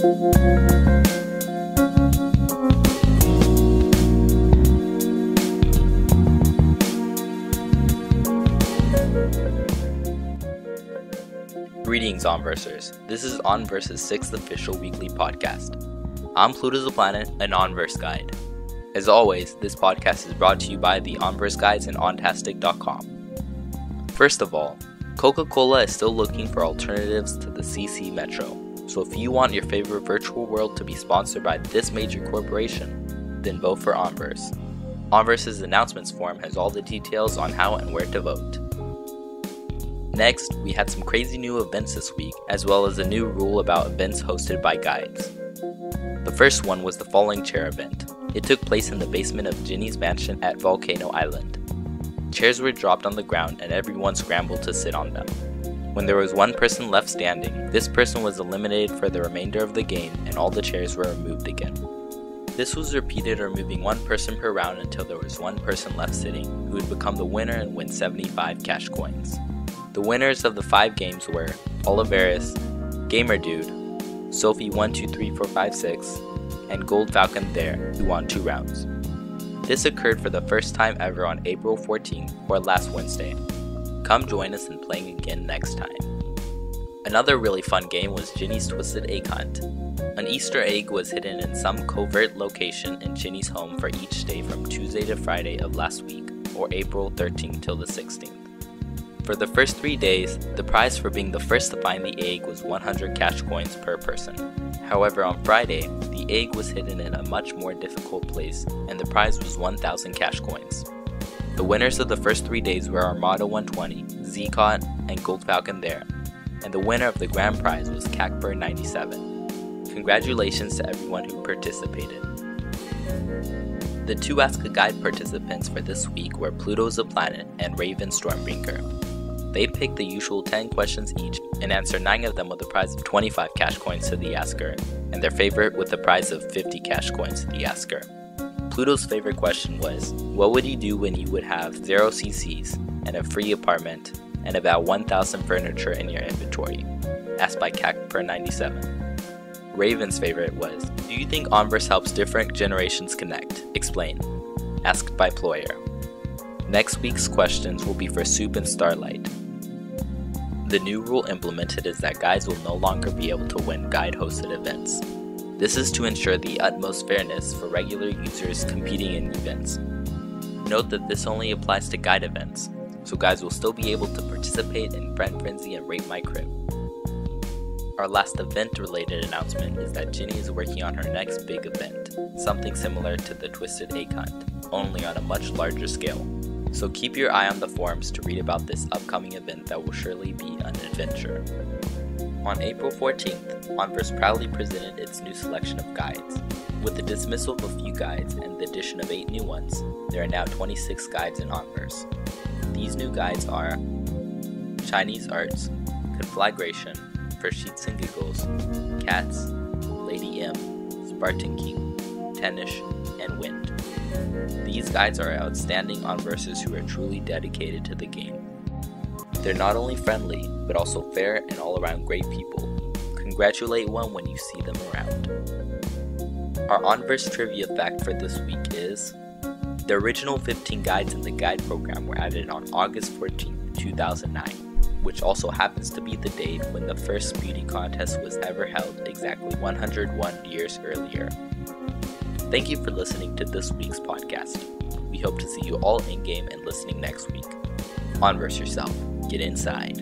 Greetings, Onversers. This is Onverse's 6th official weekly podcast. I'm Pluto's the Planet, an Onverse guide. As always, this podcast is brought to you by the Onverse guides and ontastic.com. First of all, Coca-Cola is still looking for alternatives to the CC Metro. So if you want your favorite virtual world to be sponsored by this major corporation, then vote for Onverse. Onverse's announcements form has all the details on how and where to vote. Next, we had some crazy new events this week, as well as a new rule about events hosted by guides. The first one was the Falling Chair event. It took place in the basement of Ginny's mansion at Volcano Island. Chairs were dropped on the ground and everyone scrambled to sit on them. When there was one person left standing, this person was eliminated for the remainder of the game and all the chairs were removed again. This was repeated, removing one person per round until there was one person left sitting, who would become the winner and win 75 cash coins. The winners of the 5 games were Onverse, Gamer Dude, Sophie123456, and Gold Falcon There, who won 2 rounds. This occurred for the first time ever on April 14th, or last Wednesday. Come join us in playing again next time. Another really fun game was Ginny's Twisted Egg Hunt. An Easter egg was hidden in some covert location in Ginny's home for each day from Tuesday to Friday of last week, or April 13th till the 16th. For the first 3 days, the prize for being the first to find the egg was 100 cash coins per person. However, on Friday, the egg was hidden in a much more difficult place, and the prize was 1,000 cash coins. The winners of the first 3 days were Armada 120, Zcot, and Gold Falcon There, and the winner of the grand prize was Cacbird 97. Congratulations to everyone who participated. The 2 Ask a Guide participants for this week were Pluto's the Planet and Raven Stormbreaker. They picked the usual 10 questions each and answered 9 of them with a prize of 25 cash coins to the asker, and their favorite with a prize of 50 cash coins to the asker. Pluto's favorite question was, what would you do when you would have 0 CCs and a free apartment and about 1,000 furniture in your inventory? Asked by Cacper97. Raven's favorite was, do you think Onverse helps different generations connect? Explain. Asked by Ployer. Next week's questions will be for Soup and Starlight. The new rule implemented is that guides will no longer be able to win guide-hosted events. This is to ensure the utmost fairness for regular users competing in events. Note that this only applies to guide events, so guides will still be able to participate in Friend Frenzy and Rate My Crib. Our last event-related announcement is that Ginny is working on her next big event, something similar to the Twisted Egg Hunt, only on a much larger scale. So keep your eye on the forums to read about this upcoming event that will surely be an adventure. On April 14th, Onverse proudly presented its new selection of guides. With the dismissal of a few guides and the addition of 8 new ones, there are now 26 guides in Onverse. These new guides are Chinese Arts, Conflagration, For Sheets and Giggles, Cats, Lady M, Spartan King, Tennish, and Wind. These guides are outstanding Onversers who are truly dedicated to the game. They're not only friendly, but also fair and all-around great people. Congratulate one when you see them around. Our Onverse trivia fact for this week is, the original 15 guides in the guide program were added on August 14, 2009, which also happens to be the date when the first beauty contest was ever held exactly 101 years earlier. Thank you for listening to this week's podcast. We hope to see you all in-game and listening next week. Onverse yourself. Get inside.